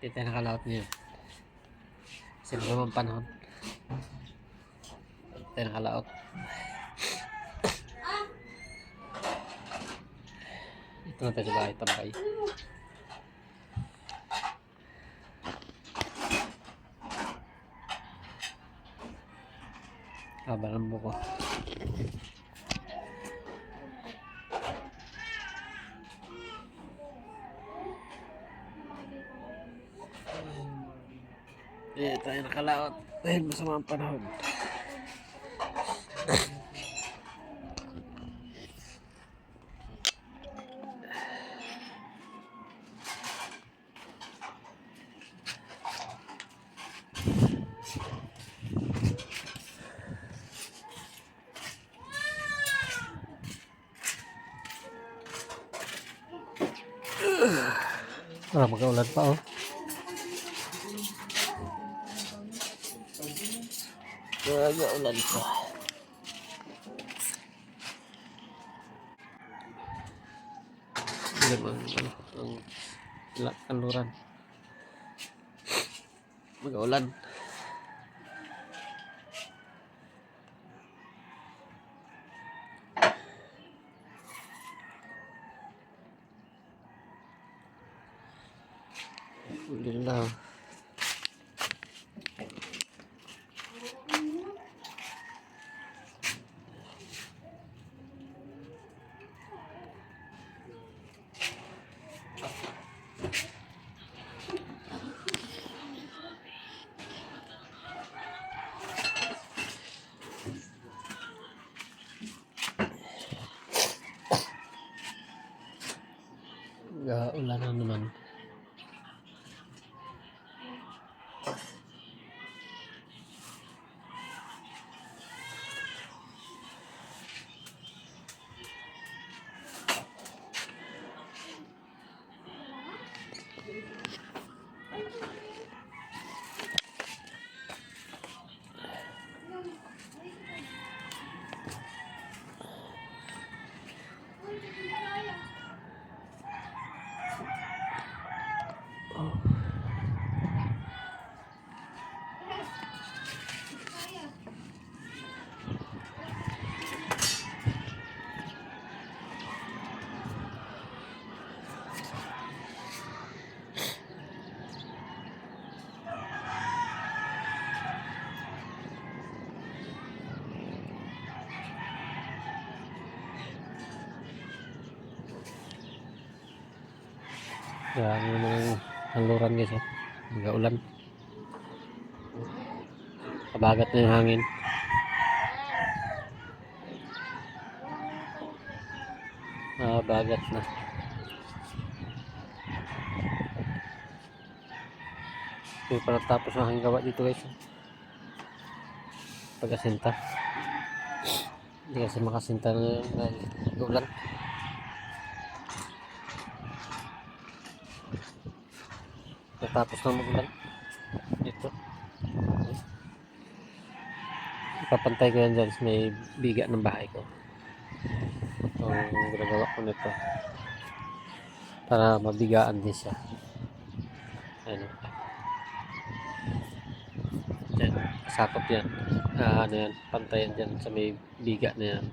Ito yung nakalaot niyo. Sino ba mang panahon? Ito yung nakalaot. Ito na tayo sa bahay, tambay. Haba ng buko. Ito yung nakalaot. Dahil masama ang panahon. Mag-aulan pa oh. Mag-aulan pa. Hindi ba ang kaluran. Mag-aulan. Alhamdulillah. Ulan na naman. Kaya ano naman ang haluran guys oh. Mag-aulan. Kabagat na yung hangin. Bagat na. May para tapos ang hangin gawa dito guys. Pag-asinta. Hindi kasi makasinta na ulan. Natapos na mag-ulan. Dito. Ipapantay ko yan dyan. May biga ng bahay ko. Itong ginagawa ko nito. Para mabigaan din siya. Ano. Yan. Sakop yan. Ano yan. Pantayan dyan sa may biga na yan.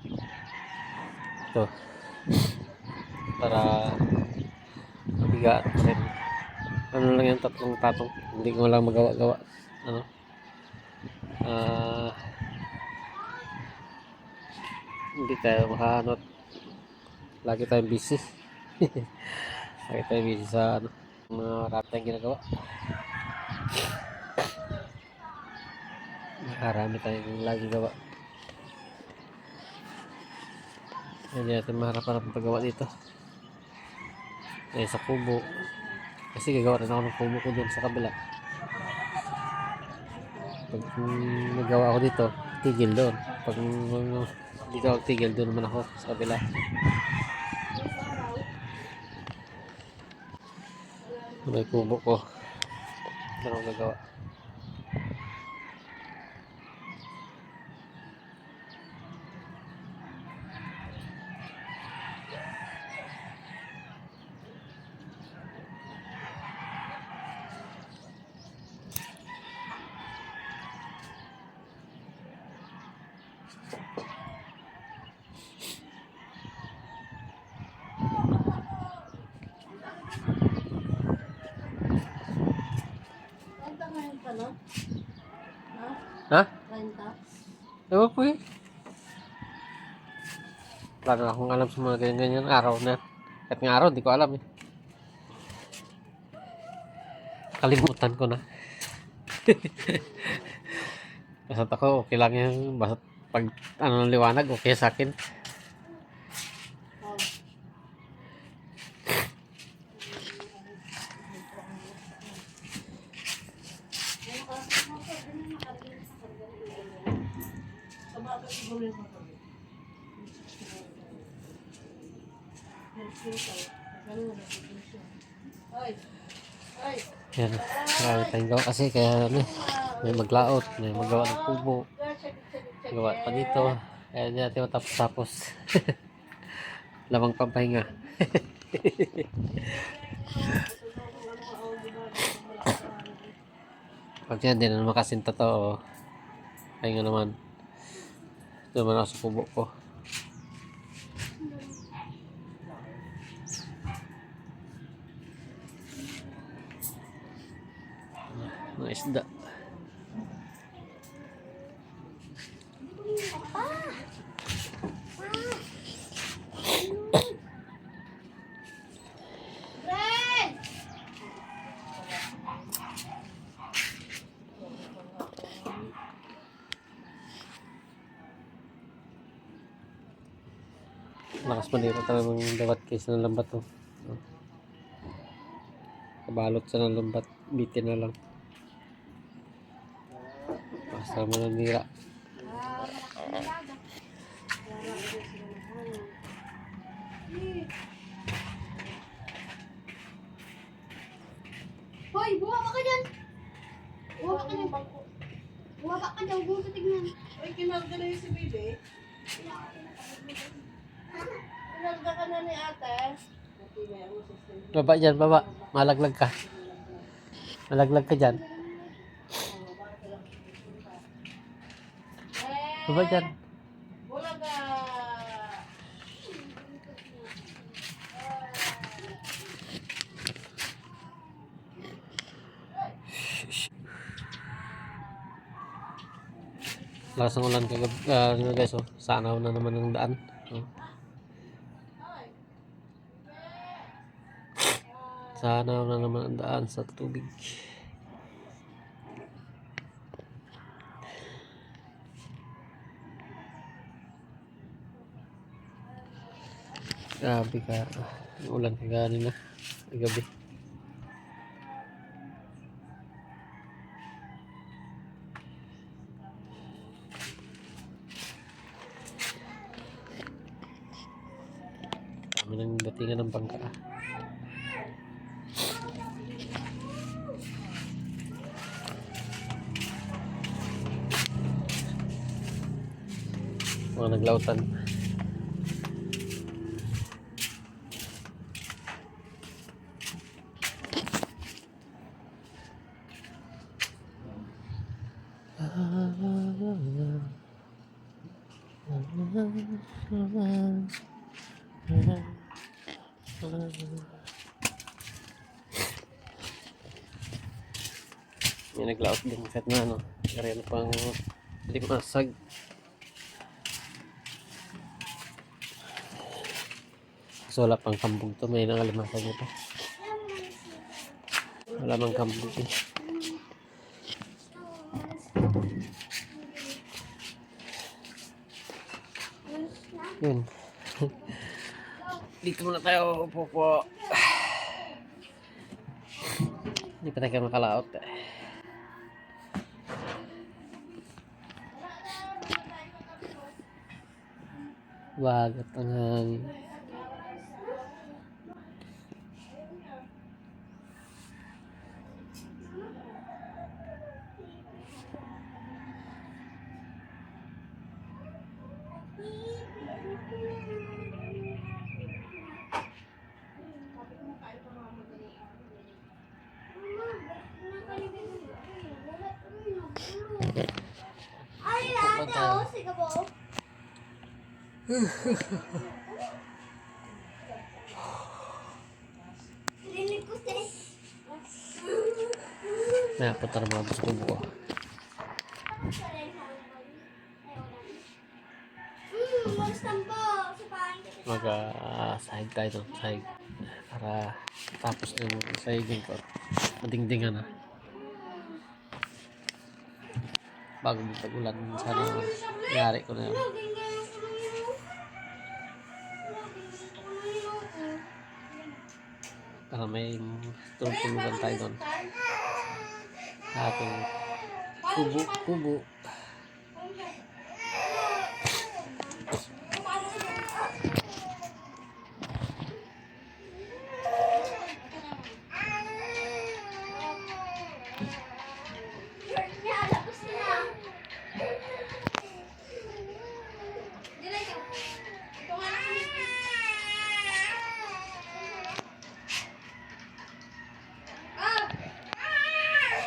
Ito. Para mabigaan rin. Ano lang yan, tatlong patong. Hindi ko lang magawa-gawa. Ano? Hindi tayo makahanot. Lagi tayong busy. Lagi tayong busy sa ano, mga marami tayong ginagawa. Marami tayong lagi gawa. Hindi natin maharap-harap ang paggawa dito. Sa kubo. Kasi gagawa rin ako ng kubo ko dun sa kabila. Pag nagawa ako dito, tigil doon. Pag dito ako tigil, doon naman ako sa kabila. May kubo ko. Doon ako nagawa. Renta ngayon pa, no? Ha? Ha? Renta? Ewan ko eh. Wala na akong alam sa mga ganyan-ganyan araw na. Kahit nga araw, di ko alam eh. Kalimutan ko na. Basta ako, okay lang yan. Basta pag ano ng liwanag, okay sa akin. Oh. Ay, ay, Yan. Marami tayong gawa kasi kaya ano, may maglaot, may magawa ng kubo. Gawa pa dito. Kaya hindi natin matapos-tapos. Lamang pampahinga. Pag yan, di na naman kasinta to. Oh. Kaya nga naman. Ito naman ako sa kubo ko. Mga isda. Lakas manira talaga ng dawat case ng lambat to. Kabalot sa ng lambat. Bitin na lang. Basta mo nanira. hoy, bumaba ka dyan! Bumaba ka dyan! Bumaba ka dyan, huwag mo tignan. Ay, kinarga na yung si Bibi. Kinarga ka na ni ate. Baba dyan, baba. Malaglag ka. Malaglag ka dyan. Baba dyan. Bulaga! Lakas ng ulan kagabi. Guys, oh. Sanaw na naman ng daan. Oh. Sanaw na naman ang daan sa tubig. Grabe ka. Yung ulan kagani na. Gabi. Kami nang datingan ng bangka. Mga naglautan. May naglaot din kahit na ano. Kaya ano pang limasag. So wala pang kambog to. May nangalimasag ito. Wala mang kambog eh. Yun. Dito muna tayo po. Hindi pa tayo makalaot eh. Bagat ang hangin. Ay, ate, oh, sige po. Rinig ko, sis. May punta na mga gusto ko. Malis tampo. Sipahan kita. Mag-sahig tayo doon. Sahig. Para tapos na yung sahigin ko. Madingdingan na. Bago mag-ulan. Sana nangyari ko na yun. Laging ganyan ko lang yun. Laging ganyan ko lang yun. Para may tulog-tulugan tayo doon. Sa ating kubo.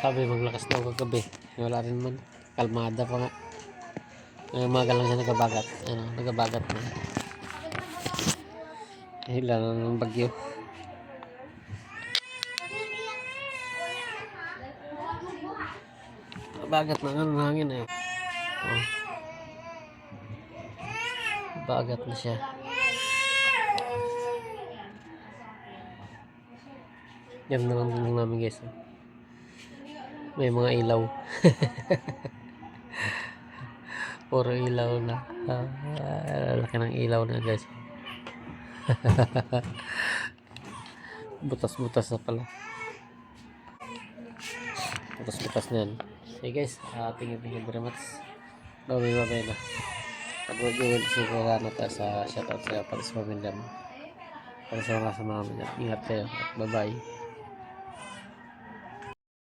Sabi maglakas daw kagabi. Wala rin man. Kalmada pa nga. Ngayon umaga lang siya nagabagat. Ano, nagabagat na. Hila na ng bagyo. Bagat na nga ng hangin eh. Oh. Bagat na siya. Yan na lang din namin guys. May mga ilaw. Puro ilaw na. Laki ng ilaw na guys. Butas-butas na pala. Butas-butas na yan. Okay guys, thank you very much. Bye-bye na. Pag-review siguro na tayo sa shoutout sa para sa pamilya mo. Para sa mga sama namin. Ingat kayo. Bye-bye.